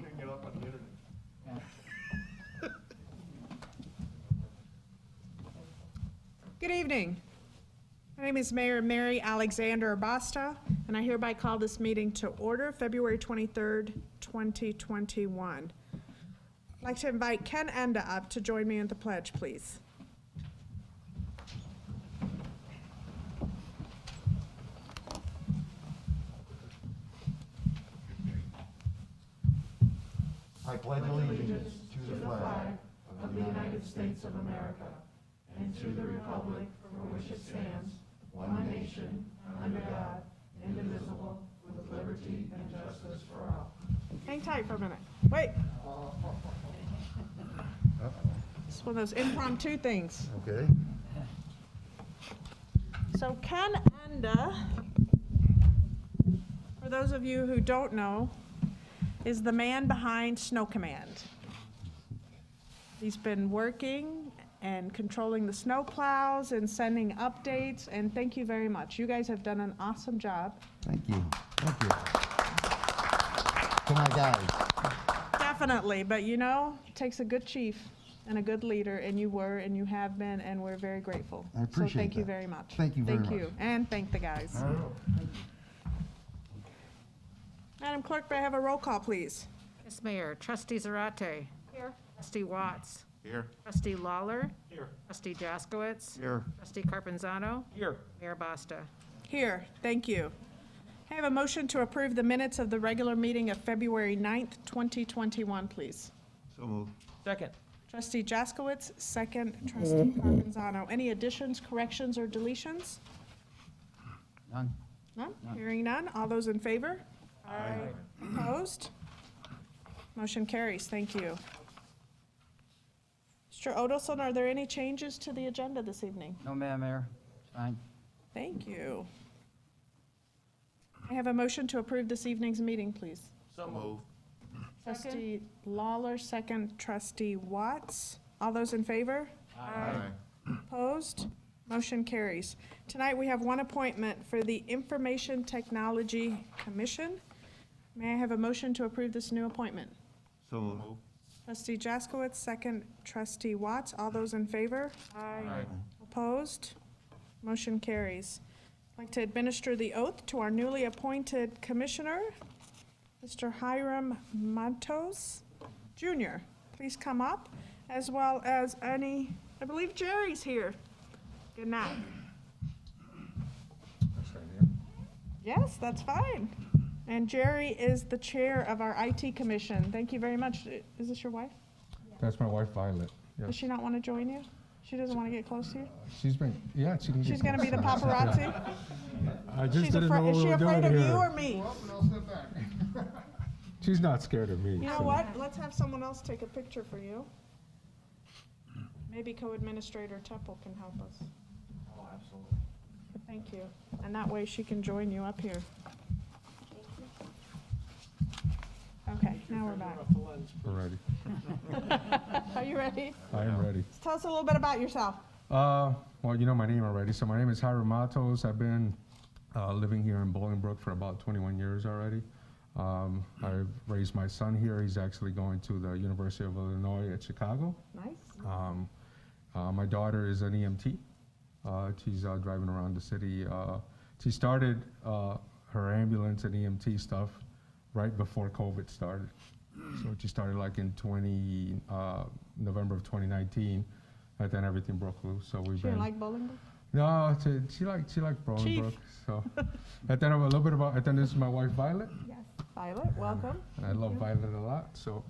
looking it up on the internet. Good evening. My name is Mayor Mary Alexander Abasta, and I hereby call this meeting to order, February 23rd, 2021. I'd like to invite Ken Enda up to join me in the pledge, please. I pledge allegiance to the flag of the United States of America and to the republic for which it stands, one nation, under God, indivisible, with liberty and justice for all. Hang tight for a minute. Wait. It's one of those impromptu things. Okay. So Ken Enda, for those of you who don't know, is the man behind Snow Command. He's been working and controlling the snow plows and sending updates, and thank you very much. You guys have done an awesome job. Thank you. Thank you. To my guys. Definitely, but you know, it takes a good chief and a good leader, and you were, and you have been, and we're very grateful. I appreciate So thank you that. very much. Thank you very Thank much. you, and thank the guys. Madam Clerk, may I have a roll call, please? Yes, Mayor. Trustee Zarate. Here. Trustee Watts. Here. Trustee Lawler. Here. Trustee Jaskowitz. Here. Trustee Carpenzano. Here. Mayor Basta. Here, thank you. I have a motion to approve the minutes of the regular meeting of February 9th, 2021, please. So moved. Second. Trustee Jaskowitz, second. Trustee Carpenzano. Any additions, corrections, or deletions? None. None? Hearing none. All those in favor? Aye. Opposed? Motion carries. Thank you. Mr. Odelson, are there any changes to the agenda this evening? No, Madam Mayor. It's fine. Thank you. I have a motion to approve this evening's meeting, please. So moved. Trustee Lawler, second. Trustee Watts. All those in favor? Aye. Opposed? Motion carries. Tonight, we have one appointment for the Information Technology Commission. May I have a motion to approve this new appointment? So moved. Trustee Jaskowitz, second. Trustee Watts. All those in favor? Aye. Opposed? Motion carries. I'd like to administer the oath to our newly appointed commissioner, Mr. Hiram Matos Jr. Please come up, as well as I believe Jerry's here. Good night. Yes, that's fine. And Jerry is the chair of our IT commission. Thank you very much. Is this your wife? That's my wife, Violet. Does Yes. she not want to join you? She doesn't want to get close to you? She can get She's going to be the close. paparazzi? I just She's didn't know afraid. what Is we she were afraid doing of here. you or me? She's not scared of me. You know so- what? Let's have someone else take a picture for you. Maybe Co-Administrator Temple can help us. Oh, absolutely. Thank you. And that way she can join you up here. Okay, now we're back. We're ready. Are you ready? I am ready. Tell us a little bit about yourself. Well, you know my name already. So my name is Hiram Matos. I've been living here in Bolingbrook for about 21 years already. I've raised my son here. He's actually going to the University of Illinois at Chicago. Nice. My daughter is an EMT. She's driving around the city. She started her ambulance and EMT stuff right before COVID started. So she started like in November of 2019, and then everything broke loose. So we've She been didn't like Bolingbrook? no, she liked Bolingbrook. So, and then a little bit about. And then this is my wife Violet. Yes. Violet, welcome. And I love Violet a lot. So.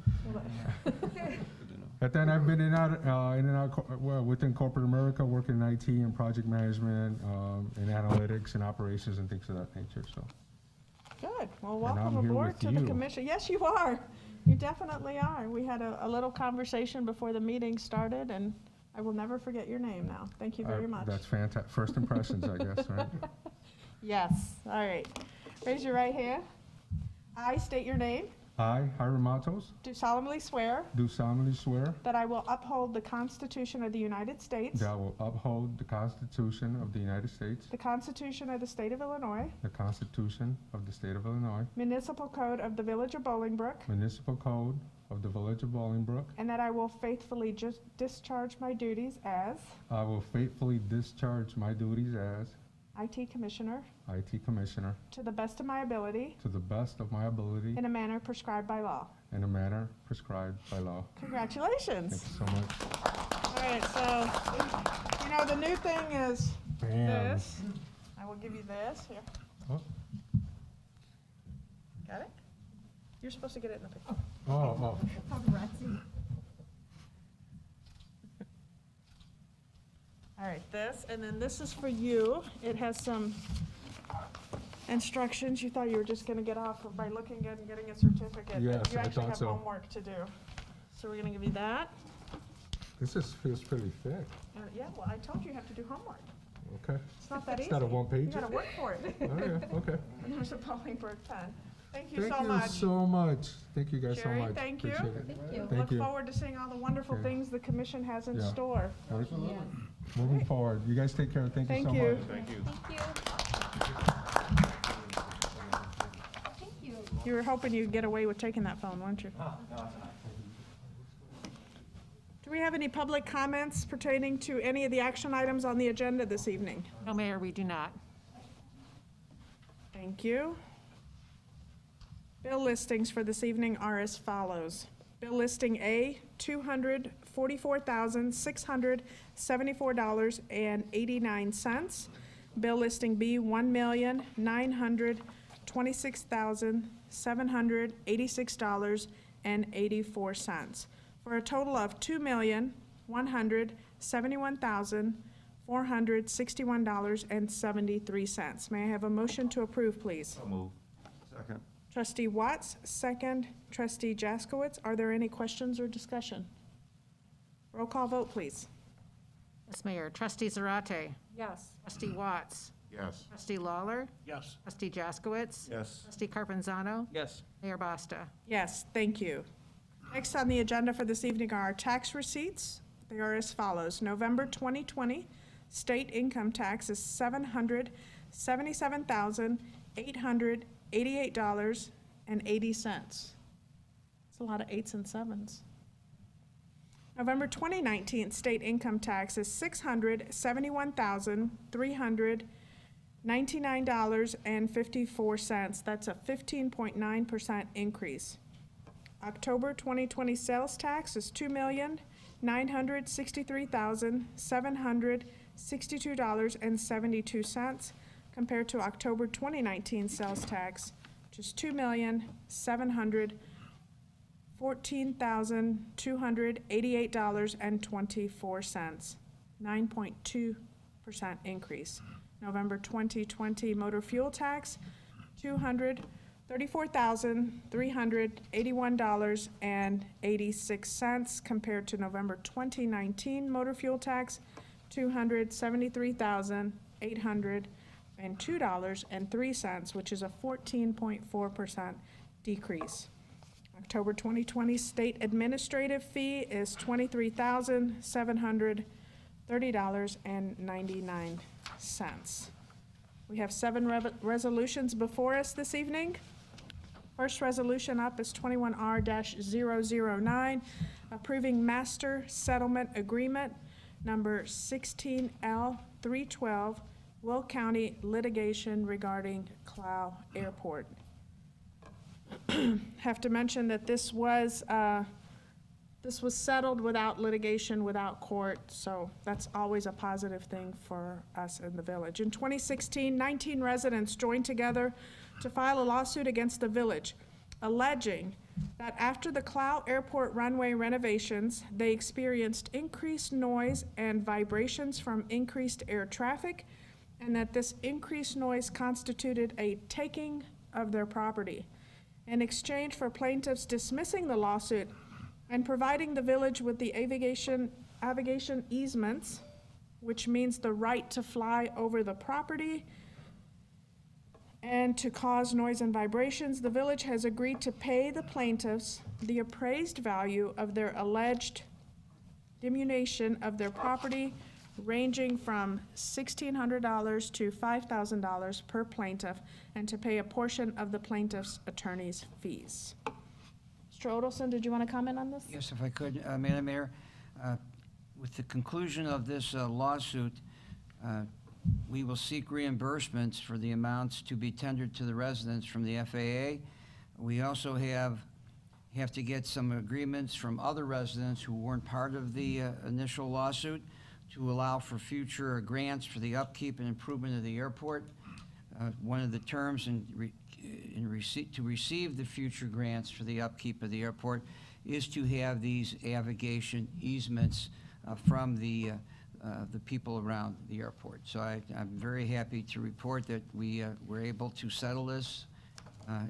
And then I've been in and out within corporate America, working in IT and project management, and analytics and operations and things of that nature. So Good. Well, And I'm welcome here aboard with to the you. commission. Yes, you are. You definitely are. We had a little conversation before the meeting started, and I will never forget your name now. Thank you very much. That's fantastic. First impressions, I guess, right? Yes. All right. Raise your right hand. I state your name. I, Hiram Matos, do solemnly swear do solemnly swear that I will uphold the Constitution of the United States, that I will uphold the Constitution of the United States, the Constitution of the State of Illinois, the Constitution of the State of Illinois, Municipal Code of the Village of Bolingbrook, Municipal Code of the Village of Bolingbrook. and that I will faithfully discharge my duties as I will faithfully discharge my duties as IT Commissioner IT Commissioner to the best of my ability to the best of my ability in a manner prescribed by law. in a manner prescribed by law. Congratulations. Thank you so much. All right, so, the new thing is Bam. this. I will give you this. Here. Oh. Got it? You're supposed to get it in the picture. Oh. All right, this, and then this is for you. It has some instructions. You thought you were just gonna get off by looking good and getting a certificate. but Yes, You I actually thought have so. homework to do. So we're gonna give you that. This just feels pretty thick. Yeah, well, I told you you have to do homework. Okay. It's not that easy. It's not a You one-pager? gotta work for it. Oh, yeah, okay. And there's a Bolingbrook pen. Thank you Thank so you much. so much. Thank you guys so Jerry, much. thank you. Appreciate it. Look Thank you. forward to seeing all the wonderful Okay. things the commission has in Yeah. store. Moving forward. You guys take care. Thank you so Thank you. much. Thank you. Thank you. You were hoping you'd get away with taking that phone, weren't you? Do we have any public comments pertaining to any of the action items on the agenda this evening? No, Mayor, we do not. Thank you. Bill listings for this evening are as follows. Bill listing A, $244,674.89. Bill listing B, $1,926,786.84, for a total of $2,171,461.73. May I have a motion to approve, please? So move. Second. Trustee Watts, second. Trustee Jaskowitz, are there any questions or discussion? Roll call vote, please. Yes, Mayor. Trustee Zarate. Yes. Trustee Watts. Yes. Trustee Lawler. Yes. Trustee Jaskowitz. Yes. Trustee Carpenzano. Yes. Mayor Basta. Yes, thank you. Next on the agenda for this evening are our tax receipts. They are as follows. November 2020, state income tax is $777,888.80. It's a lot of eights and sevens. November 2019, state income tax is $671,399.54. That's a 15.9% increase. October 2020 sales tax is $2,963,762.72 compared to October 2019 sales tax, which is $2,714,288.24, 9.2% increase. November 2020 motor fuel tax, $234,381.86 compared to November 2019 motor fuel tax, $273,802.03, which is a 14.4% decrease. October 2020 state administrative fee is $23,730.99. We have 7 resolutions before us this evening. First resolution up is 21R-009, approving master settlement agreement number 16L312, Will County litigation regarding Clow Airport. Have to mention that this was settled without litigation, without court, so that's always a positive thing for us in the village. In 2016, 19 residents joined together to file a lawsuit against the village, alleging that after the Clow Airport runway renovations, they experienced increased noise and vibrations from increased air traffic, and that this increased noise constituted a taking of their property. In exchange for plaintiffs dismissing the lawsuit and providing the village with the aviation easements, which means the right to fly over the property, and to cause noise and vibrations, the village has agreed to pay the plaintiffs the appraised value of their alleged diminution of their property, ranging from $1,600 to $5,000 per plaintiff, and to pay a portion of the plaintiff's attorney's fees. Mr. Odelson, did you want to comment on this? Yes, if I could, Madam Mayor, with the conclusion of this lawsuit, we will seek reimbursements for the amounts to be tendered to the residents from the FAA. We also have to get some agreements from other residents who weren't part of the initial lawsuit to allow for future grants for the upkeep and improvement of the airport. One of the terms to receive the future grants for the upkeep of the airport is to have these navigation easements from the people around the airport. So I'm very happy to report that we were able to settle this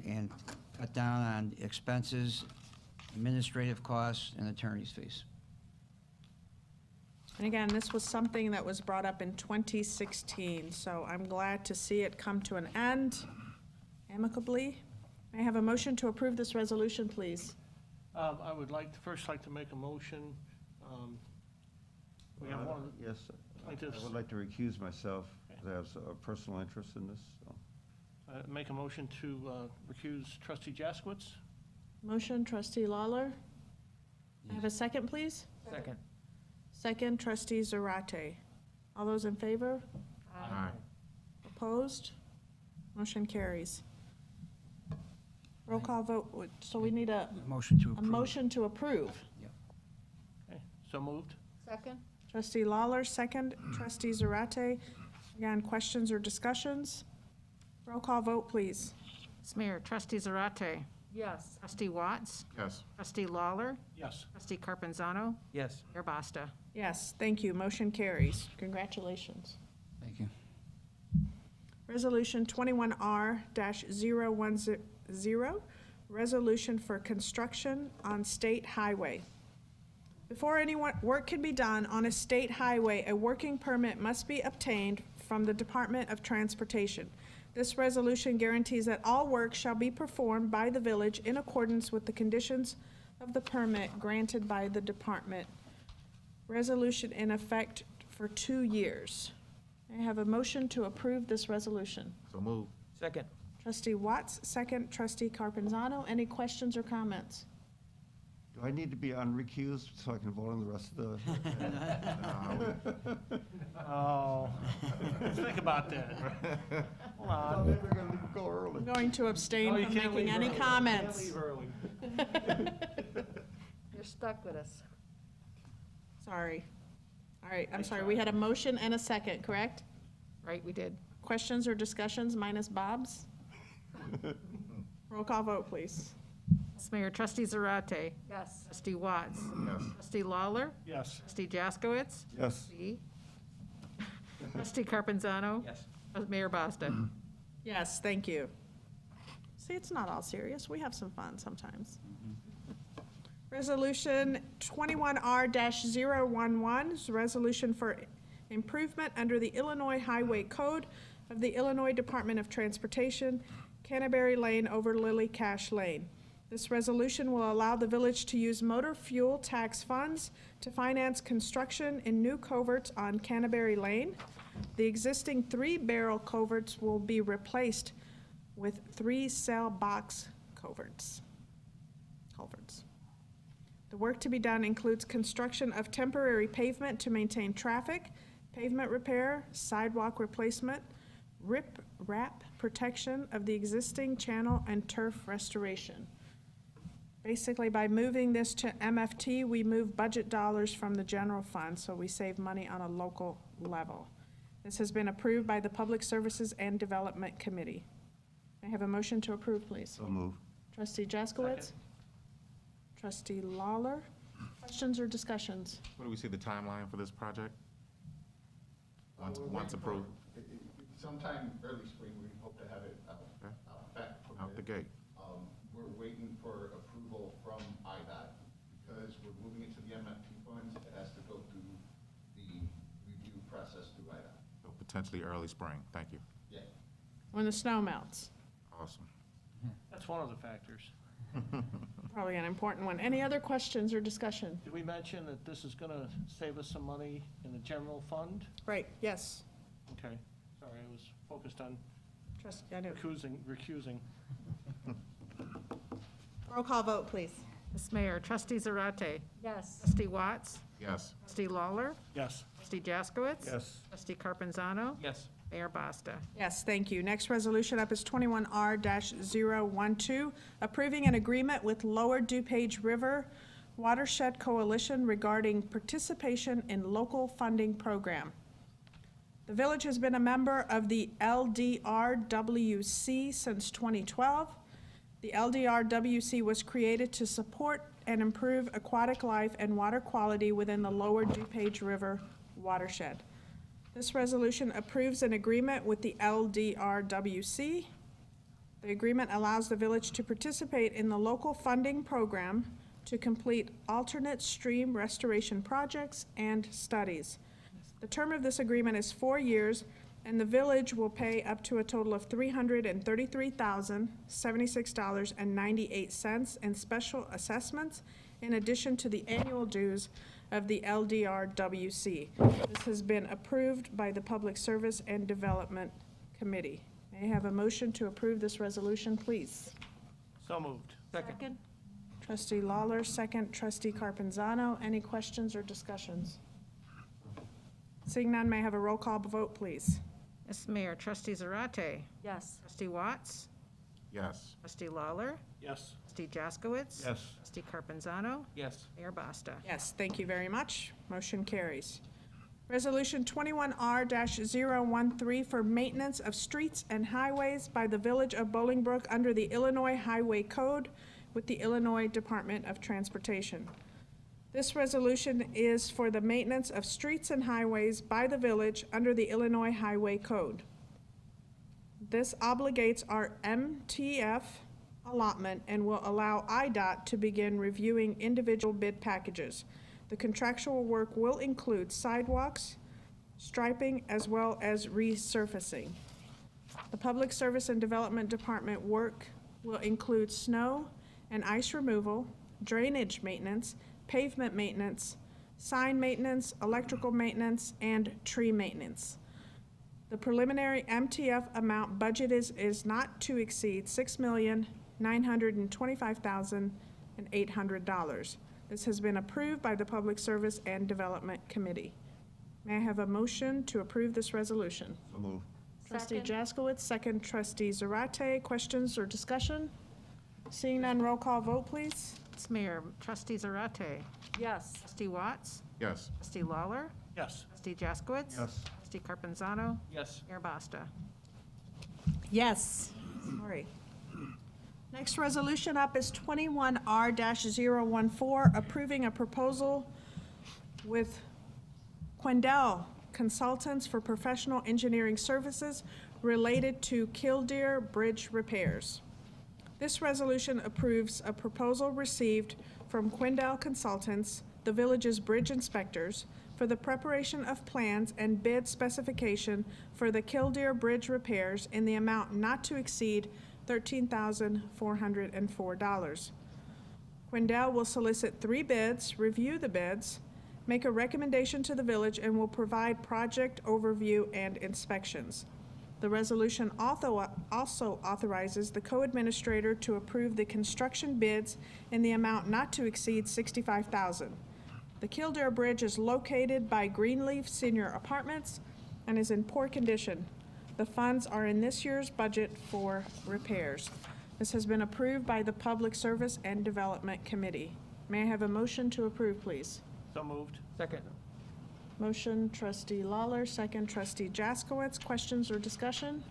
and cut down on expenses, administrative costs, and attorney's fees. And again, this was something that was brought up in 2016, so I'm glad to see it come to an end amicably. May I have a motion to approve this resolution, please? I would first like to make a motion. We have one Yes, plaintiffs. I would like to recuse myself, because I have a personal interest in this, so. Make a motion to recuse trustee Jaskowitz. Motion, trustee Lawler. I have a second, please? Second. Second, trustee Zarate. All those in favor? Aye. Opposed? Motion carries. Roll call vote, so we need a Motion to approve. motion to approve. Okay, so moved. Second? Trustee Lawler, second. Trustee Zarate. Again, questions or discussions? Roll call vote, please. Ms. Mayor, trustee Zarate, Yes. trustee Watts, Yes. trustee Lawler, Yes. trustee Carpenzano, Yes. Mayor Basta. Yes, thank you. Motion carries. Congratulations. Thank you. Resolution 21R-010, resolution for construction on state highway. Before any work can be done on a state highway, a working permit must be obtained from the Department of Transportation. This resolution guarantees that all work shall be performed by the village in accordance with the conditions of the permit granted by the department. Resolution in effect for 2 years. May I have a motion to approve this resolution? So move. Second. Trustee Watts, second. Trustee Carpenzano, any questions or comments? Do I need to be unrecused so I can vote on the rest of the? Oh, think about that. Hold on. We're gonna go early. I'm going to abstain Oh, you from can't making leave any early. comments. Can't leave early. You're stuck with us. Sorry. All right, I'm sorry, we had a motion and a second, correct? Right, we did. Questions or discussions minus Bob's? Roll call vote, please. Ms. Mayor, trustee Zarate, Yes. trustee Watts, Yes. trustee Lawler, Yes. trustee Jaskowitz, Yes. trustee Carpenzano, Yes. Mayor Basta. Yes, thank you. See, it's not all serious. We have some fun sometimes. Resolution 21R-011 is a resolution for improvement under the Illinois Highway Code of the Illinois Department of Transportation, Canterbury Lane over Lily Cash Lane. This resolution will allow the village to use motor fuel tax funds to finance construction in new culverts on Canterbury Lane. The existing 3-barrel culverts will be replaced with 3 cell box culverts. The work to be done includes construction of temporary pavement to maintain traffic, pavement repair, sidewalk replacement, rip-wrap protection of the existing channel, and turf restoration. Basically, by moving this to MFT, we move budget dollars from the general fund, so we save money on a local level. This has been approved by the Public Services and Development Committee. May I have a motion to approve, please? So move. Trustee Jaskowitz? Trustee Lawler? Questions or discussions? What do we see the timeline for this project? Once approved, Sometime early spring, we hope to have it Okay. back from out the there. gate. We're waiting for approval from IDOT because we're moving it to the MFT funds. It has to go through the review process through IDOT. So potentially early spring. Thank you. Yeah. when the snow melts. Awesome. That's one of the factors. Probably an important one. Any other questions or discussion? Did we mention that this is gonna save us some money in the general fund? Right, yes. Okay, sorry, I was focused on I know. recusing. Roll call vote, please. Ms. Mayor, Trustee Zarate, Yes. Trustee Watts, Yes. Trustee Lawler, Yes. Trustee Jaskowitz. Yes. Trustee Carpenzano. Yes. Mayor Basta. Yes, thank you. Next resolution up is 21R-012, approving an agreement with Lower DuPage River Watershed Coalition regarding participation in local funding program. The village has been a member of the LDRWC since 2012. The LDRWC was created to support and improve aquatic life and water quality within the Lower DuPage River watershed. This resolution approves an agreement with the LDRWC. The agreement allows the village to participate in the local funding program to complete alternate stream restoration projects and studies. The term of this agreement is 4 years, and the village will pay up to a total of $333,076.98 in special assessments, in addition to the annual dues of the LDRWC. This has been approved by the Public Service and Development Committee. May I have a motion to approve this resolution, please? So moved. Second? Trustee Lawler, second. Trustee Carpenzano. Any questions or discussions? Seeing none, may I have a roll call vote, please? Ms. Mayor, Trustee Zarate, Yes. Trustee Watts, Yes. Trustee Lawler, Yes. Trustee Jaskowitz. Yes. Trustee Carpenzano. Yes. Mayor Basta. Yes, thank you very much. Motion carries. Resolution 21R-013 for maintenance of streets and highways by the Village of Bolingbrook under the Illinois Highway Code with the Illinois Department of Transportation. This resolution is for the maintenance of streets and highways by the village under the Illinois Highway Code. This obligates our MTF allotment and will allow IDOT to begin reviewing individual bid packages. The contractual work will include sidewalks, striping, as well as resurfacing. The Public Service and Development Department work will include snow and ice removal, drainage maintenance, pavement maintenance, sign maintenance, electrical maintenance, and tree maintenance. The preliminary MTF amount budget is not to exceed $6,925,800. This has been approved by the Public Service and Development Committee. May I have a motion to approve this resolution? So move. Trustee Second? Jaskowitz, second. Trustee Zarate. Questions or discussion? Seeing none, roll call vote, please. Ms. Mayor, Trustee Zarate, Yes. Trustee Watts, Yes. Trustee Lawler, Yes. Trustee Jaskowitz. Yes. Trustee Carpenzano. Yes. Mayor Basta. Yes. Sorry. Next resolution up is 21R-014, approving a proposal with Quendell Consultants for professional engineering services related to Killdeer Bridge repairs. This resolution approves a proposal received from Quendell Consultants, the village's bridge inspectors, for the preparation of plans and bid specification for the Killdeer Bridge repairs in the amount not to exceed $13,404. Quendell will solicit 3 bids, review the bids, make a recommendation to the village, and will provide project overview and inspections. The resolution also authorizes the co-administrator to approve the construction bids in the amount not to exceed $65,000. The Killdeer Bridge is located by Greenleaf Senior Apartments and is in poor condition. The funds are in this year's budget for repairs. This has been approved by the Public Service and Development Committee. May I have a motion to approve, please? So moved. Second. Motion, Trustee Lawler, second, Trustee Jaskowitz. Questions or discussion?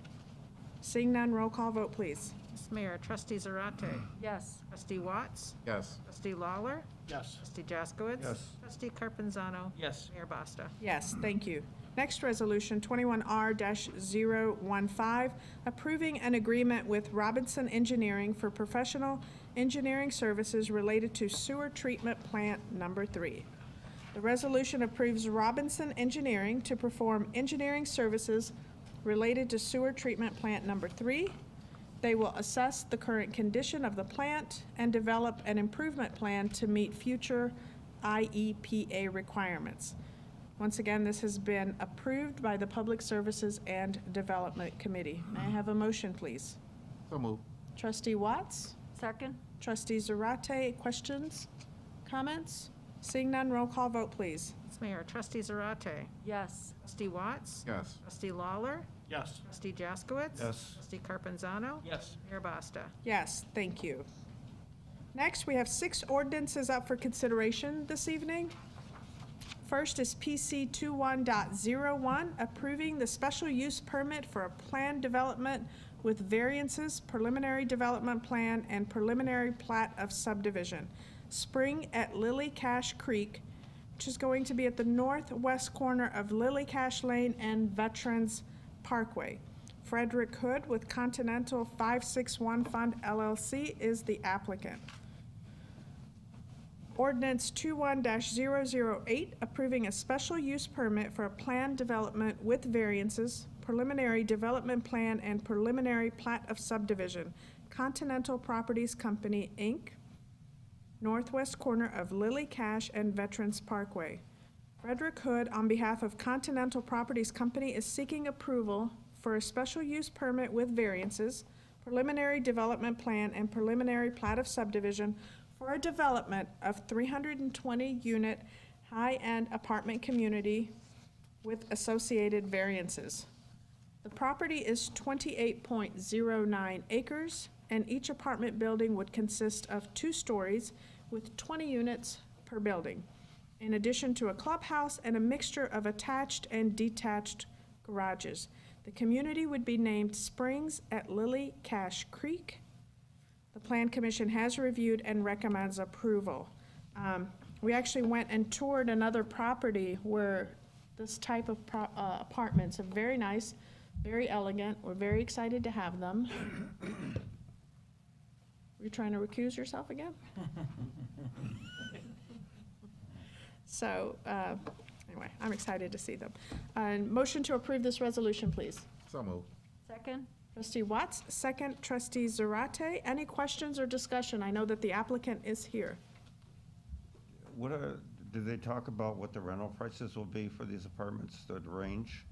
Seeing none, roll call vote, please. Ms. Mayor, Trustee Zarate, Yes. Trustee Watts, Yes. Trustee Lawler, Yes. Trustee Jaskowitz. Yes. Trustee Carpenzano. Yes. Mayor Basta. Yes, thank you. Next resolution, 21R-015, approving an agreement with Robinson Engineering for professional engineering services related to sewer treatment plant number 3. The resolution approves Robinson Engineering to perform engineering services related to sewer treatment plant number 3. They will assess the current condition of the plant and develop an improvement plan to meet future IEPA requirements. Once again, this has been approved by the Public Services and Development Committee. May I have a motion, please? So move. Trustee Watts? Second? Trustee Zarate, questions, comments? Seeing none, roll call vote, please. Ms. Mayor, Trustee Zarate. Yes. Trustee Watts. Yes. Trustee Lawler. Yes. Trustee Jaskowitz. Yes. Trustee Carpenzano. Yes. Mayor Basta. Yes, thank you. Next, we have 6 ordinances up for consideration this evening. First is PC 21.01, approving the special use permit for a planned development with variances, preliminary development plan, and preliminary plat of subdivision. Spring at Lily Cache Creek, which is going to be at the northwest corner of Lily Cache Lane and Veterans Parkway. Frederick Hood with Continental 561 Fund LLC is the applicant. Ordinance 21-008, approving a special use permit for a planned development with variances, preliminary development plan, and preliminary plat of subdivision. Continental Properties Company, Inc., northwest corner of Lily Cache and Veterans Parkway. Frederick Hood, on behalf of Continental Properties Company, is seeking approval for a special use permit with variances, preliminary development plan, and preliminary plat of subdivision for a development of 320-unit high-end apartment community with associated variances. The property is 28.09 acres, and each apartment building would consist of 2 stories with 20 units per building, in addition to a clubhouse and a mixture of attached and detached garages. The community would be named Springs at Lily Cache Creek. The Plan Commission has reviewed and recommends approval. We actually went and toured another property where this type of apartments are very nice, very elegant. We're very excited to have them. You're trying to recuse yourself again? So, anyway, I'm excited to see them. Motion to approve this resolution, please. So move. Second? Trustee Watts, second. Trustee Zarate, any questions or discussion? I know that the applicant is here. Did they talk about what the rental prices will be for these apartments, the range?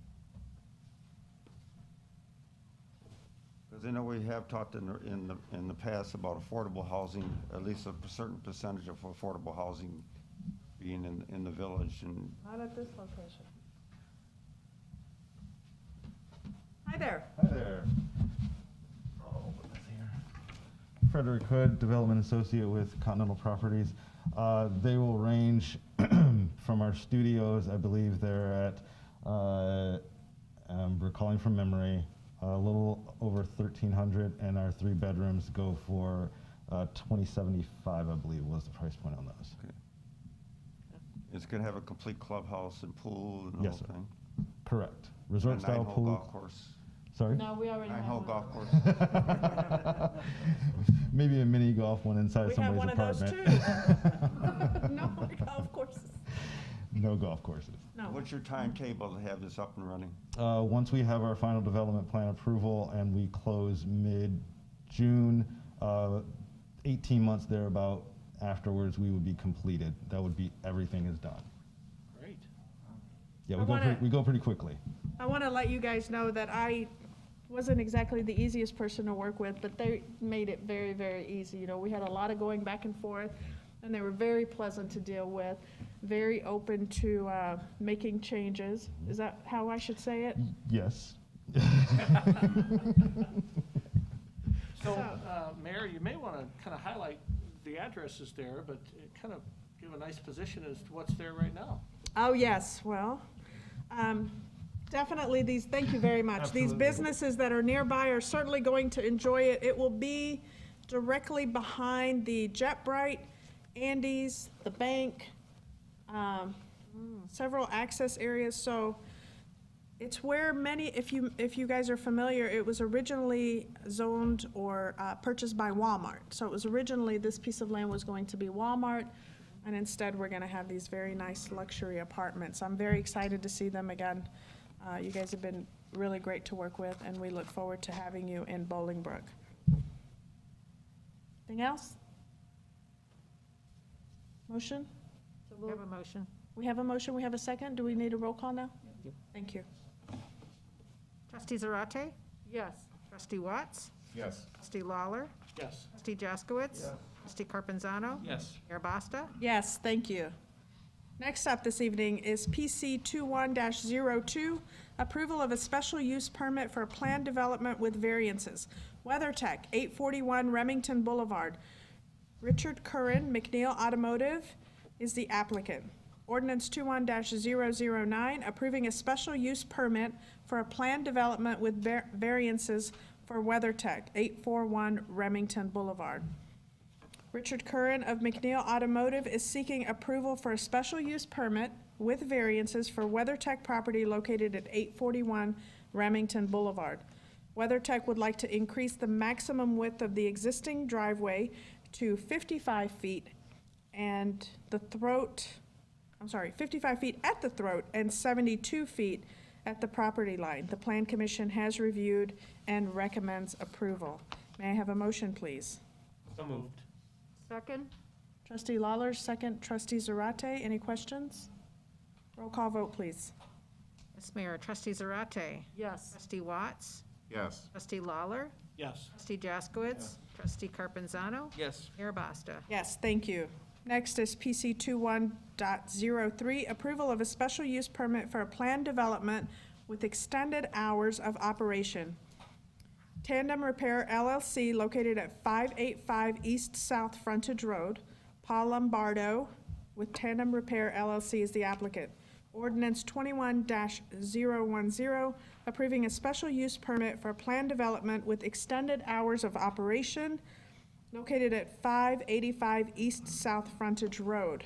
Because I know we have talked in the past about affordable housing, at least a certain percentage of affordable housing being in the village, and Not at this location. Hi there. Hi there. Frederick Hood, Development Associate with Continental Properties. They will range from our studios, I believe they're at, recalling from memory, a little over 1,300, and our 3 bedrooms go for $2,075, I believe was the price point on those. okay. It's going to have a complete clubhouse and pool and the Yes, whole sir. thing? Resort style 9-hole pool. golf course. Sorry? No, we already have 9-hole one. golf course. Maybe a mini golf one inside We have somebody's one of those apartment. too. No golf courses. No golf courses. No. What's your timetable to have this up and running? Once we have our final development plan approval and we close mid-June, 18 months thereabout afterwards, we would be completed. That would be, everything is done. Great. Yeah, I we go pretty quickly. I want to let you guys know that I wasn't exactly the easiest person to work with, but they made it very, very easy. You know, we had a lot of going back and forth, and they were very pleasant to deal with, very open to making changes. Is that how I should say it? Yes. So, Mayor, you may want to kind of highlight the addresses there, but kind of give a nice position as to what's there right now. Oh, yes, well, definitely these, thank you very much. These businesses that are nearby are certainly going to enjoy it. It will be directly behind the JetBrite, Andy's, the bank, several access areas. So it's where many, if you guys are familiar, it was originally zoned or purchased by Walmart. So it was originally, this piece of land was going to be Walmart, and instead we're going to have these very nice luxury apartments. I'm very excited to see them again. You guys have been really great to work with, and we look forward to having you in Bolingbrook. Anything else? Motion? We have a motion. We have a motion, we have a second. Do we need a roll call now? Thank you. Trustee Zarate? Yes. Trustee Watts? Yes. Trustee Lawler? Yes. Trustee Jaskowitz? Trustee Carpenzano? Yes. Mayor Basta? Yes, thank you. Next up this evening is PC 21-02, approval of a special use permit for planned development with variances. WeatherTech, 841 Remington Boulevard. Richard Curran, McNeil Automotive, is the applicant. Ordinance 21-009, approving a special use permit for a planned development with variances for WeatherTech, 841 Remington Boulevard. Richard Curran of McNeil Automotive is seeking approval for a special use permit with variances for WeatherTech property located at 841 Remington Boulevard. WeatherTech would like to increase the maximum width of the existing driveway to 55 feet and 55 feet at the throat and 72 feet at the property line. The Plan Commission has reviewed and recommends approval. May I have a motion, please? So moved. Second? Trustee Lawler, second. Trustee Zarate, any questions? Roll call vote, please. Yes, Mayor. Trustee Zarate? Yes. Trustee Watts? Yes. Trustee Lawler? Yes. Trustee Jaskowitz? Trustee Carpenzano? Yes. Mayor Basta? Yes, thank you. Next is PC 21.03, approval of a special use permit for a planned development with extended hours of operation. Tandem Repair LLC, located at 585 East South Frontage Road. Paul Lombardo with Tandem Repair LLC is the applicant. Ordinance 21-010, approving a special use permit for planned development with extended hours of operation located at 585 East South Frontage Road.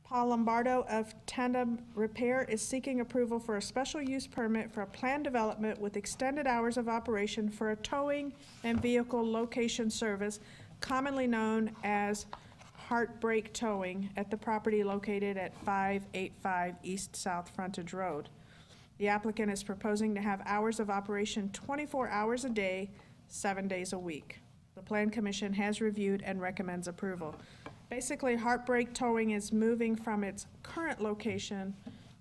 Paul Lombardo of Tandem Repair is seeking approval for a special use permit for a planned development with extended hours of operation for a towing and vehicle location service commonly known as Heartbreak Towing at the property located at 585 East South Frontage Road. The applicant is proposing to have hours of operation 24 hours a day, 7 days a week. The Plan Commission has reviewed and recommends approval. Basically, Heartbreak Towing is moving from its current location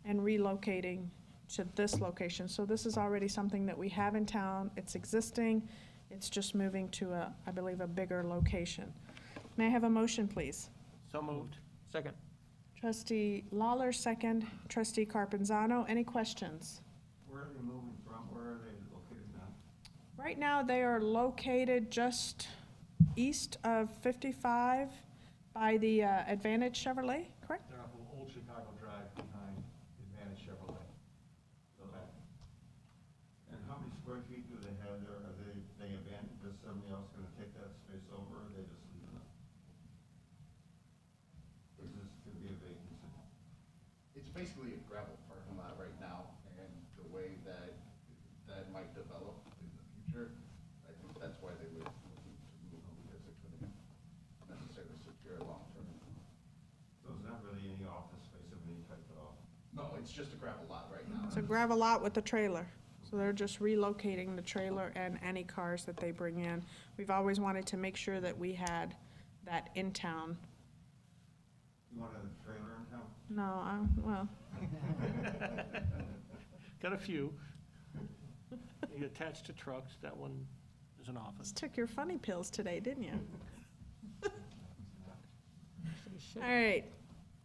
and relocating to this location. So this is already something that we have in town. It's existing. It's just moving to I believe, a bigger location. May I have a motion, please? So moved. Second. Trustee Lawler, second. Trustee Carpenzano, any questions? Where are they moving from? Where are they located now? Right now, they are located just east of 55 by the Advantage Chevrolet, correct? They're off of Old Chicago Drive behind Advantage Chevrolet. Okay. And how many square feet do they have there? Are they abandoned? Is somebody else gonna take that space over, or are they just leaving it? Or is this gonna be a vacancy? It's basically a gravel parking lot right now, and the way that might develop in the future, I think that's why they would looking to move, because it couldn't necessarily secure long-term. So it's not really any office space of any type at all? No, it's just a gravel lot right now. It's a gravel lot with a trailer. So they're just relocating the trailer and any cars that they bring in. We've always wanted to make sure that we had that in town. You want a trailer in town? No, well, Got a few. You attach to trucks. That one is an office. just took your funny pills today, didn't you? You should. All right,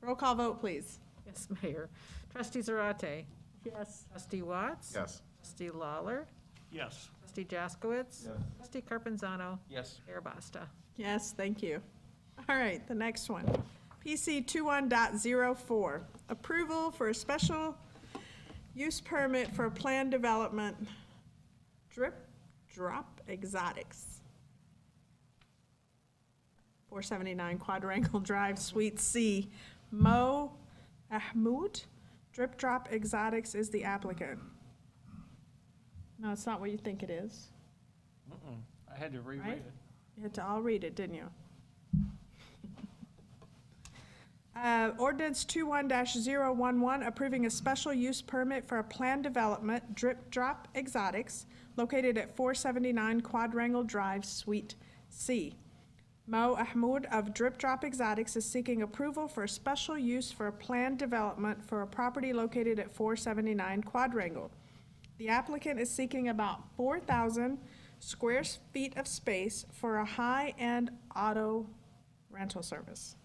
roll call vote, please. Yes, Mayor. Trustee Zarate? Yes. Trustee Watts? Yes. Trustee Lawler? Yes. Trustee Jaskowitz? Yes. Trustee Carpenzano? Yes. Mayor Basta? Yes, thank you. All right, the next one. PC 21.04, approval for a special use permit for a planned development, Drip Drop Exotics. 479 Quadrangle Drive, Suite C. Mo Ahmoud, Drip Drop Exotics is the applicant. No, it's not what you think it is. I had to reread Right? it. You had to all read it, didn't you? Ordinance 21-011, approving a special use permit for a planned development, Drip Drop Exotics, located at 479 Quadrangle Drive, Suite C. Mo Ahmoud of Drip Drop Exotics is seeking approval for a special use for a planned development for a property located at 479 Quadrangle. The applicant is seeking about 4,000 square feet of space for a high-end auto rental service.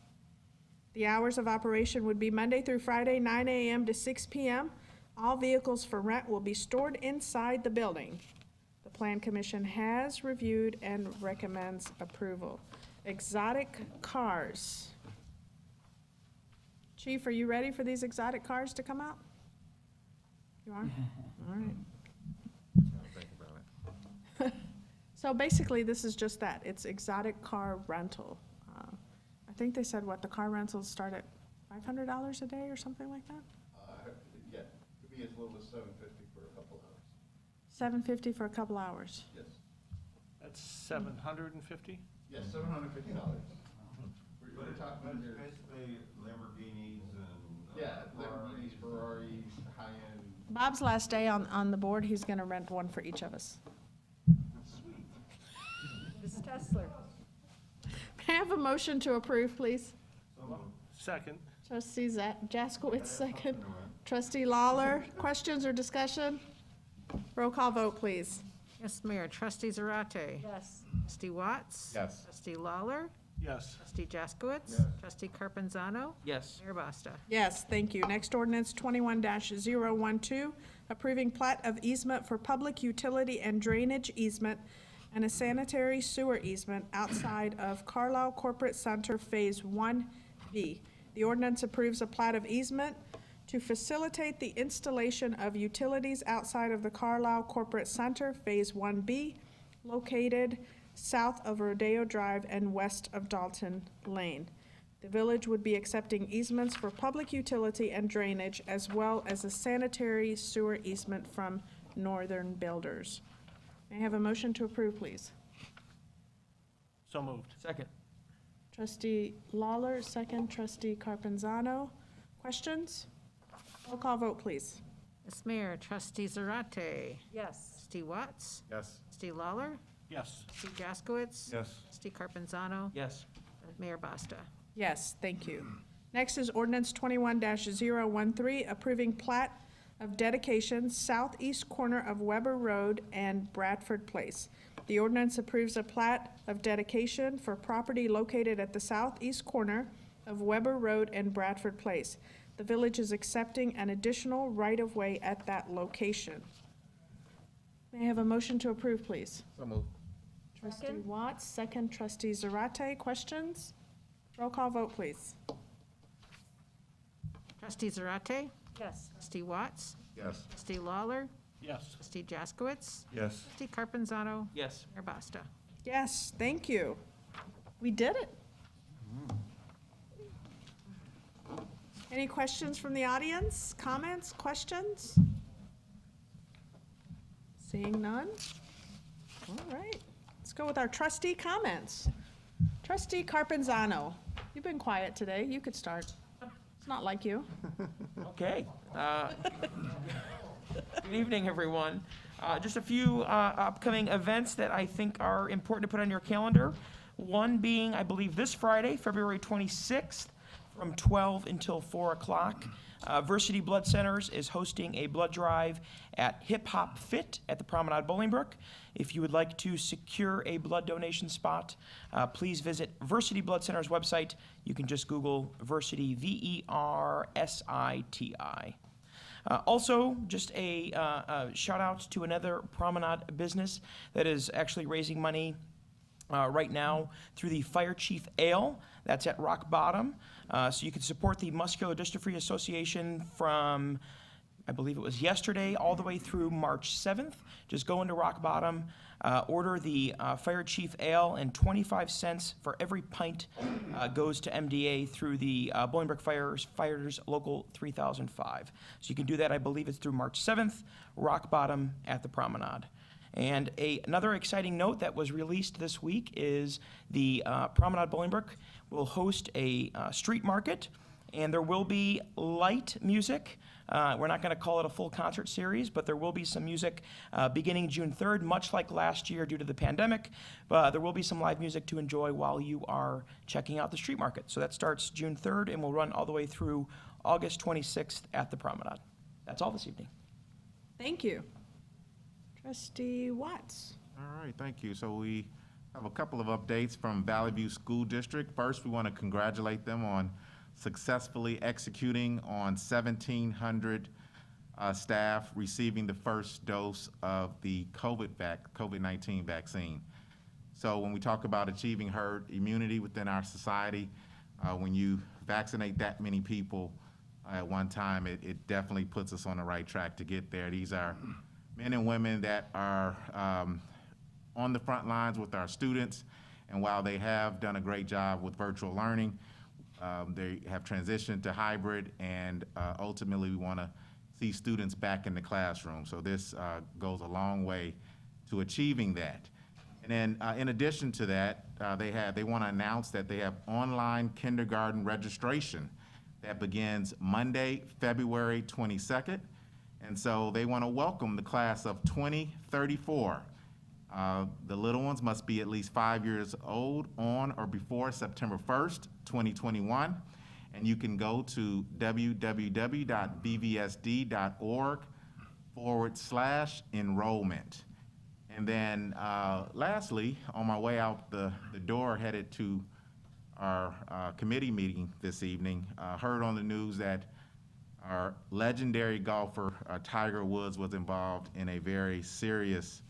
The hours of operation would be Monday through Friday, 9 a.m. to 6 p.m. All vehicles for rent will be stored inside the building. The Plan Commission has reviewed and recommends approval. Exotic cars. Chief, are you ready for these exotic cars to come out? You are? All right. Think about it. So basically, this is just that. It's exotic car rental. I think they said, what, the car rentals start at $500 a day or something like that? Yeah, could be as little as $750 for a couple hours. $750 for a couple hours. Yes. That's 750? Yes, $750. We're talking about your, basically Lamborghinis and. yeah, Lamborghinis, Ferraris, high-end. Bob's last day on the board, he's gonna rent one for each of us. Ms. Tessler. May I have a motion to approve, please? Second. Trustee Jaskowitz, second. Trustee Lawler, questions or discussion? Roll call vote, please. Yes, Mayor. Trustee Zarate. Yes. Trustee Watts. Yes. Trustee Lawler. Yes. Trustee Jaskowitz. Yes. Trustee Carpenzano. Yes. Mayor Basta. Yes, thank you. Next ordinance, 21-012, approving plat of easement for public utility and drainage easement and a sanitary sewer easement outside of Carlisle Corporate Center Phase 1B. The ordinance approves a plat of easement to facilitate the installation of utilities outside of the Carlisle Corporate Center Phase 1B, located south of Rodeo Drive and west of Dalton Lane. The village would be accepting easements for public utility and drainage, as well as a sanitary sewer easement from Northern Builders. May I have a motion to approve, please? So moved. Second. Trustee Lawler, second. Trustee Carpenzano. Questions? Roll call vote, please. Yes, Mayor. Trustee Zarate. Yes. Trustee Watts. Yes. Trustee Lawler. Yes. Trustee Jaskowitz. Yes. Trustee Carpenzano. Yes. Mayor Basta. Yes, thank you. Next is ordinance 21-013, approving plat of dedication southeast corner of Weber Road and Bradford Place. The ordinance approves a plat of dedication for property located at the southeast corner of Weber Road and Bradford Place. The village is accepting an additional right-of-way at that location. May I have a motion to approve, please? So moved. Trustee Second. Watts, second. Trustee Zarate, questions? Roll call vote, please. Trustee Zarate. Yes. Trustee Watts. Yes. Trustee Lawler. Yes. Trustee Jaskowitz. Yes. Trustee Carpenzano. Yes. Mayor Basta. Yes, thank you. We did it. Any questions from the audience? Comments, questions? Seeing none? All right, let's go with our trustee comments. Trustee Carpenzano, you've been quiet today. You could start. It's not like you. Okay. Good evening, everyone. Just a few upcoming events that I think are important to put on your calendar. One being, I believe, this Friday, February 26th, from 12 until 4 o'clock. Versity Blood Centers is hosting a blood drive at Hip Hop Fit at the Promenade Bolingbrook. If you would like to secure a blood donation spot, please visit Versity Blood Center's website. You can just Google Versity, V-E-R-S-I-T-I. Also, just a shout out to another Promenade business that is actually raising money right now through the Fire Chief Ale. That's at Rock Bottom. So you can support the Muscular Dystrophy Association from, I believe it was yesterday, all the way through March 7th. Just go into Rock Bottom, order the Fire Chief Ale, and 25 cents for every pint goes to MDA through the Bolingbrook Fighters Local 3005. So you can do that, I believe it's through March 7th, Rock Bottom at the Promenade. And another exciting note that was released this week is the Promenade Bolingbrook will host a street market, And there will be light music. We're not going to call it a full concert series, but there will be some music beginning June 3rd, much like last year due to the pandemic. There will be some live music to enjoy while you are checking out the street market. So that starts June 3rd and will run all the way through August 26th at the Promenade. That's all this evening. Thank you. Trustee Watts. All right, thank you. So we have a couple of updates from Valley View School District. First, we want to congratulate them on successfully executing on 1,700 staff receiving the first dose of the COVID-19 vaccine. So when we talk about achieving herd immunity within our society, when you vaccinate that many people at one time, it definitely puts us on the right track to get there. These are men and women that are on the front lines with our students, and while they have done a great job with virtual learning, they have transitioned to hybrid, and ultimately we want to see students back in the classroom. So this goes a long way to achieving that. And then in addition to that, they want to announce that they have online kindergarten registration that begins Monday, February 22nd. And so they want to welcome the class of 2034. The little ones must be at least 5 years old on or before September 1st, 2021. And you can go to www.bvsd.org/enrollment. And then lastly, on my way out the door headed to our committee meeting this evening, heard on the news that our legendary golfer, Tiger Woods, was involved in a very serious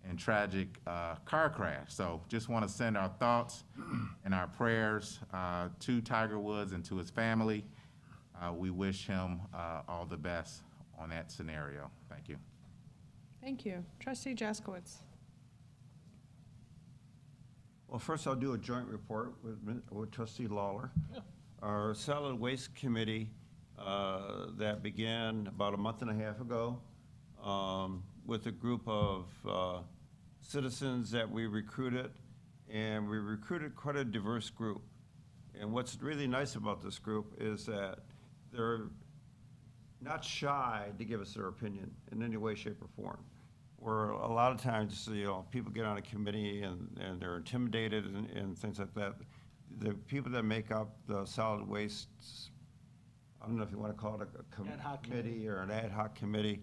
and tragic car crash. So just want to send our thoughts and our prayers to Tiger Woods and to his family. We wish him all the best on that scenario. Thank you. Thank you. Trustee Jaskowitz. Well, first I'll do a joint report with Trustee Lawler. Yeah. Our solid waste committee that began about a month and a half ago with a group of citizens that we recruited, and we recruited quite a diverse group. And what's really nice about this group is that they're not shy to give us their opinion in any way, shape, or form. Where a lot of times, people get on a committee and they're intimidated and things like that. The people that make up the solid waste, I don't know if you want to call it Ad hoc committee or an ad hoc committee,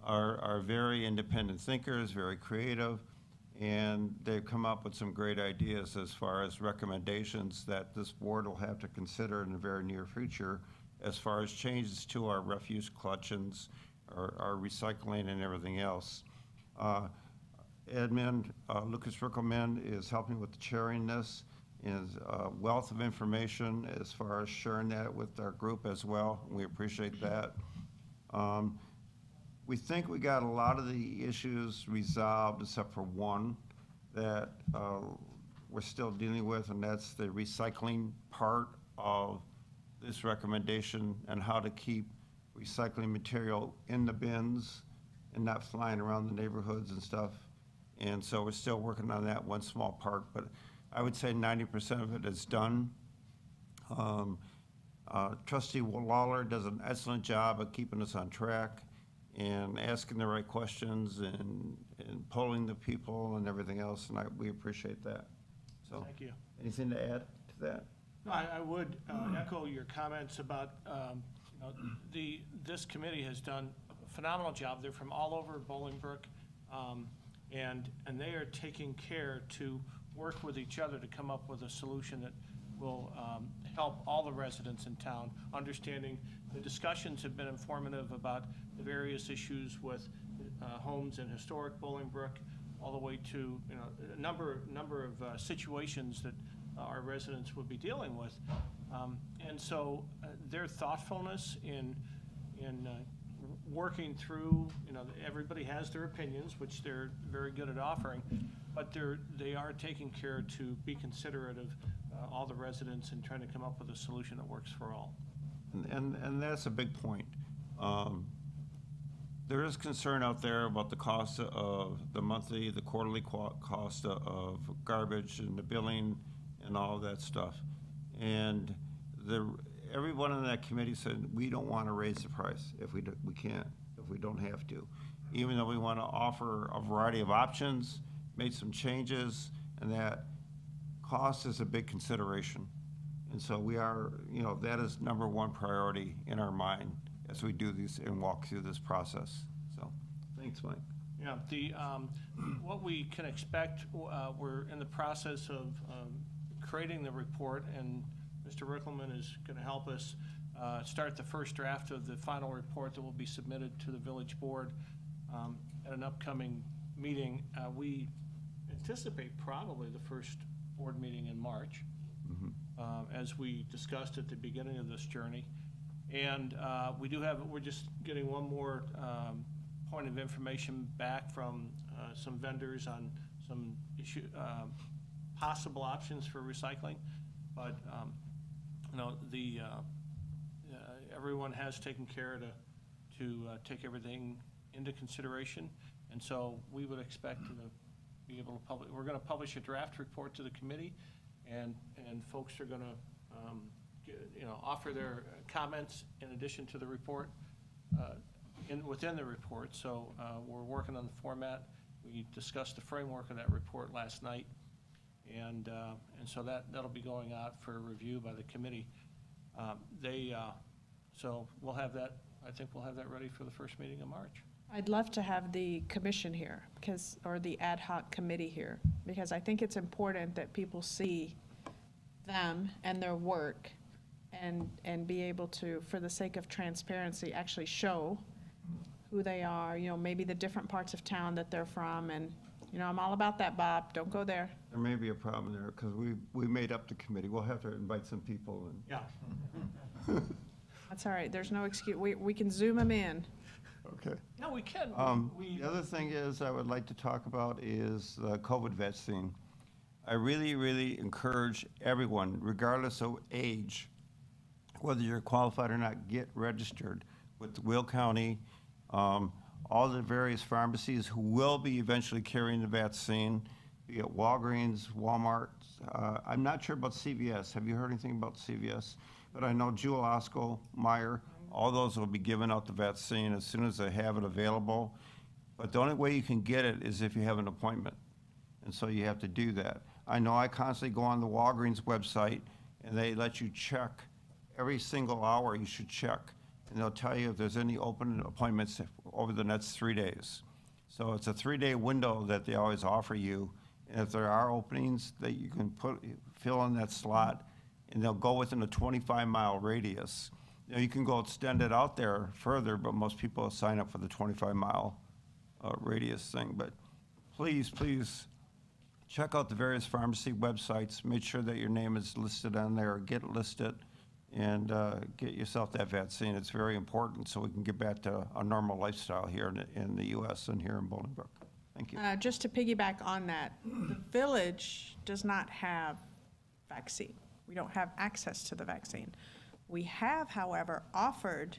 are very independent thinkers, very creative, and they've come up with some great ideas as far as recommendations that this board will have to consider in the very near future as far as changes to our refuse collections, our recycling and everything else. Admin, Lucas Rickelman is helping with the chairing this, is a wealth of information as far as sharing that with our group as well. We appreciate that. We think we got a lot of the issues resolved except for one that we're still dealing with, and that's the recycling part of this recommendation and how to keep recycling material in the bins and not flying around the neighborhoods and stuff. And so we're still working on that one small part, but I would say 90% of it is done. Trustee Lawler does an excellent job of keeping us on track and asking the right questions and polling the people and everything else, and we appreciate that. So, Thank you. anything to add to that? No, I would echo your comments about, this committee has done a phenomenal job. They're from all over Bolingbrook, and they are taking care to work with each other to come up with a solution that will help all the residents in town. Understanding the discussions have been informative about the various issues with homes in historic Bolingbrook, all the way to a number of situations that our residents would be dealing with, and so their thoughtfulness in working through, everybody has their opinions, which they're very good at offering, but they are taking care to be considerate of all the residents and trying to come up with a solution that works for all. And that's a big point. There is concern out there about the cost of the quarterly cost of garbage and the billing and all of that stuff. And everyone on that committee said, we don't want to raise the price if we can't, if we don't have to. Even though we want to offer a variety of options, made some changes, and that cost is a big consideration. And so we are, that is number one priority in our mind as we do these and walk through this process. So, thanks, Mike. Yeah, what we can expect, we're in the process of creating the report, and Mr. Rickelman is going to help us start the first draft of the final report that will be submitted to the village board at an upcoming meeting. We anticipate probably the first board meeting in March, as we discussed at the beginning of this journey. And we're just getting one more point of information back from some vendors on some possible options for recycling. But, everyone has taken care to take everything into consideration. And so we would expect to be able to we're going to publish a draft report to the committee, and folks are going to, offer their comments in addition to the report, within the report. So we're working on the format. We discussed the framework of that report last night, and so that'll be going out for review by the committee. So we'll have that. I think we'll have that ready for the first meeting in March. I'd love to have the commission here, or the ad hoc committee here, because I think it's important that people see them and their work, and be able to, for the sake of transparency, actually show who they are, maybe the different parts of town that they're from. And, I'm all about that, Bob. Don't go there. There may be a problem there because we made up the committee. We'll have to invite some people. Yeah. That's all right. There's no excuse. We can Zoom them in. Okay. No, we can. The other thing is I would like to talk about is the COVID vaccine. I really, really encourage everyone, regardless of age, whether you're qualified or not, get registered with Will County, all the various pharmacies who will be eventually carrying the vaccine, be it Walgreens, Walmart. I'm not sure about CVS. Have you heard anything about CVS? But I know Jewel Osco, Meyer, all those will be giving out the vaccine as soon as they have it available. But the only way you can get it is if you have an appointment. And so you have to do that. I know I constantly go on the Walgreens website, and they let you check every single hour. You should check, and they'll tell you if there's any open appointments over the next 3 days. So it's a 3-day window that they always offer you. And if there are openings that you can fill in that slot, and they'll go within a 25-mile radius. You can go extend it out there further, but most people sign up for the 25-mile radius thing. But please, please check out the various pharmacy websites. Make sure that your name is listed on there, or get listed, and get yourself that vaccine. It's very important so we can get back to a normal lifestyle here in the U.S. and here in Bolingbrook. Thank you. Just to piggyback on that, the village does not have vaccine. We don't have access to the vaccine. We have, however, offered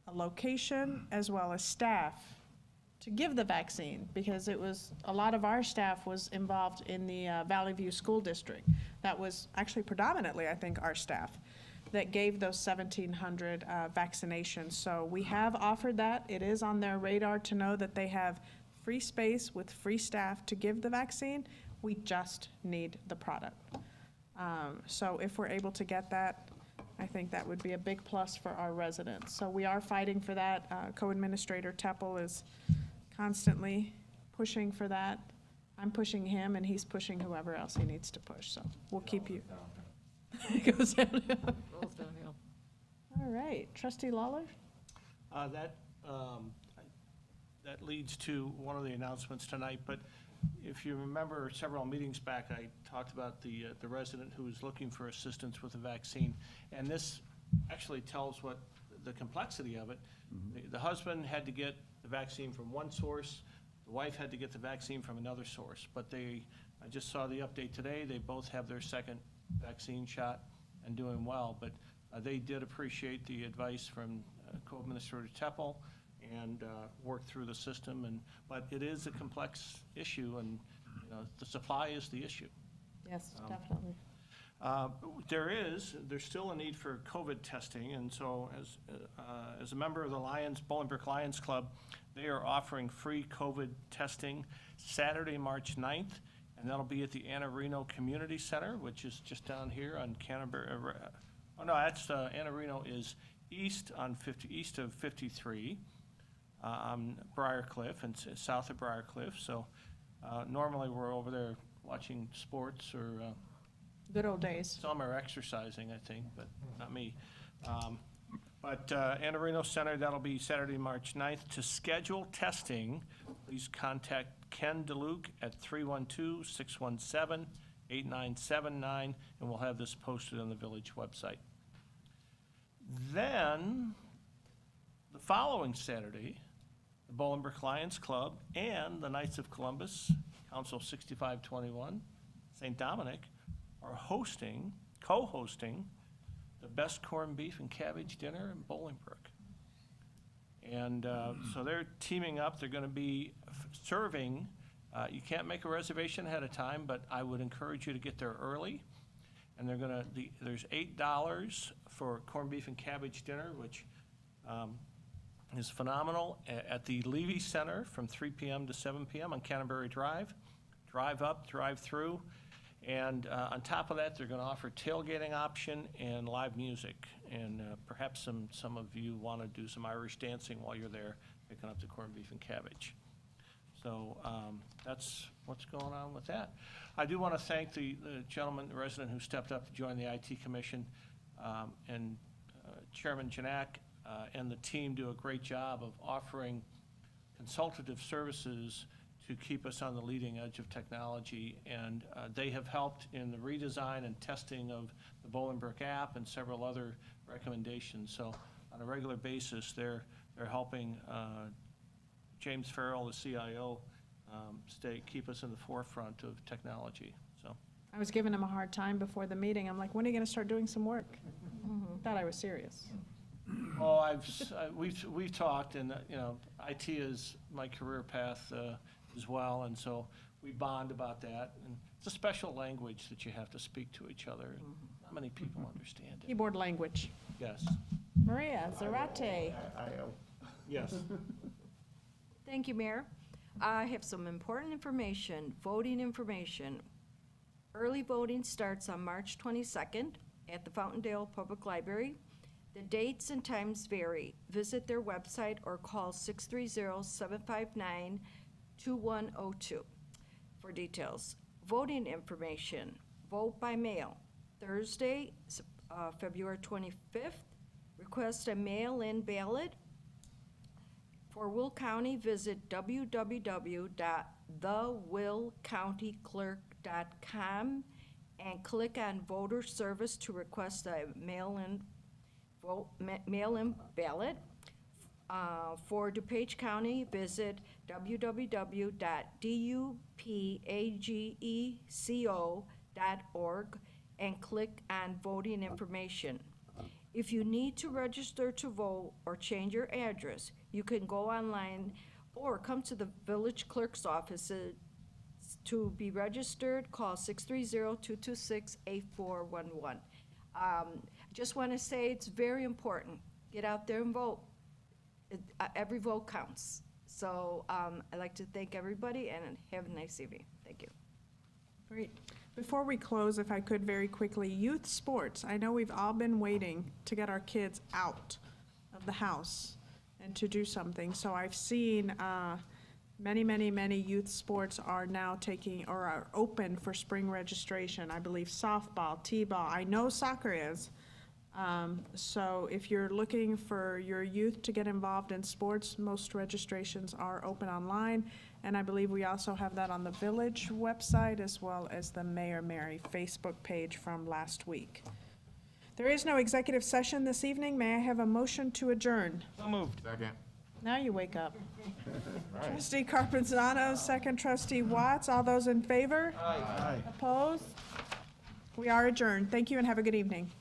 a location as well as staff to give the vaccine, because a lot of our staff was involved in the Valley View School District. That was actually predominantly, I think, our staff that gave those 1,700 vaccinations. So we have offered that. It is on their radar to know that they have free space with free staff to give the vaccine. We just need the product. So if we're able to get that, I think that would be a big plus for our residents. So we are fighting for that. Co-Administrator Teppel is constantly pushing for that. I'm pushing him, and he's pushing whoever else he needs to push. So we'll keep you. It goes downhill. Rolls downhill. All right, Trustee Lawler? That leads to one of the announcements tonight, but if you remember several meetings back, I talked about the resident who was looking for assistance with the vaccine, and this actually tells what the complexity of it. The husband had to get the vaccine from one source, the wife had to get the vaccine from another source, but I just saw the update today, they both have their second vaccine shot and doing well, but they did appreciate the advice from Co-Administrator Teppel and work through the system. But it is a complex issue, and the supply is the issue. Yes, definitely. There's still a need for COVID testing, and so as a member of the Bolingbrook Lions Club, they are offering free COVID testing Saturday, March 9th, and that'll be at the Anna Reno Community Center, which is just down here on Canterbury. Anna Reno is east of 53, on Briarcliff and south of Briarcliff. So normally we're over there watching sports or Good old days. some are exercising, I think, but not me. But Anna Reno Center, that'll be Saturday, March 9th. To schedule testing, please contact Ken DeLuke at 312-617-8979, and we'll have this posted on the village website. Then, the following Saturday, the Bolingbrook Lions Club and the Knights of Columbus, Council 6521, St. Dominic, are co-hosting the best corned beef and cabbage dinner in Bolingbrook. And so they're teaming up. They're going to be serving. You can't make a reservation ahead of time, but I would encourage you to get there early. And there's $8 for corned beef and cabbage dinner, which is phenomenal, at the Levy Center from 3 p.m. to 7 p.m. on Canterbury Drive. Drive up, drive through. And on top of that, they're going to offer tailgating option and live music. And perhaps some of you want to do some Irish dancing while you're there, picking up the corned beef and cabbage. So that's what's going on with that. I do want to thank the gentleman, the resident who stepped up to join the IT Commission, and Chairman Janak and the team do a great job of offering consultative services to keep us on the leading edge of technology, and they have helped in the redesign and testing of the Bolingbrook app and several other recommendations. So on a regular basis, they're helping James Farrell, the CIO, keep us in the forefront of technology. So I was giving him a hard time before the meeting. I'm like, when are you going to start doing some work? Thought I was serious. well, we've talked, and IT is my career path as well, and so we bond about that. And it's a special language that you have to speak to each other. Not many people understand it. Keyboard language. Yes. Maria Zarate. Yes. Thank you, Mayor. I have some important information, voting information. Early voting starts on March 22nd at the Fountaindale Public Library. The dates and times vary. Visit their website or call 630-759-2102 for details. Voting information, vote by mail. Thursday, February 25th, request a mail-in ballot. For Will County, visit www.thewillcountyclerk.com and click on Voter Service to request a mail-in ballot. For DuPage County, visit www.dupageco.org and click on Voting Information. If you need to register to vote or change your address, you can go online or come to the village clerk's office to be registered. Call 630-226-8411. Just want to say it's very important. Get out there and vote. Every vote counts. So I'd like to thank everybody and have a nice evening. Thank you. Great. Before we close, if I could very quickly, youth sports. I know we've all been waiting to get our kids out of the house and to do something. So I've seen many youth sports are now taking or are open for spring registration. I believe softball, t-ball. I know soccer is. So if you're looking for your youth to get involved in sports, most registrations are open online. And I believe we also have that on the village website as well as the Mayor Mary Facebook page from last week. There is no executive session this evening. May I have a motion to adjourn? So moved. Second. Now you wake up. Trustee Carpenzano, second trustee Watts. All those in favor? Aye. Opposed? We are adjourned. Thank you and have a good evening.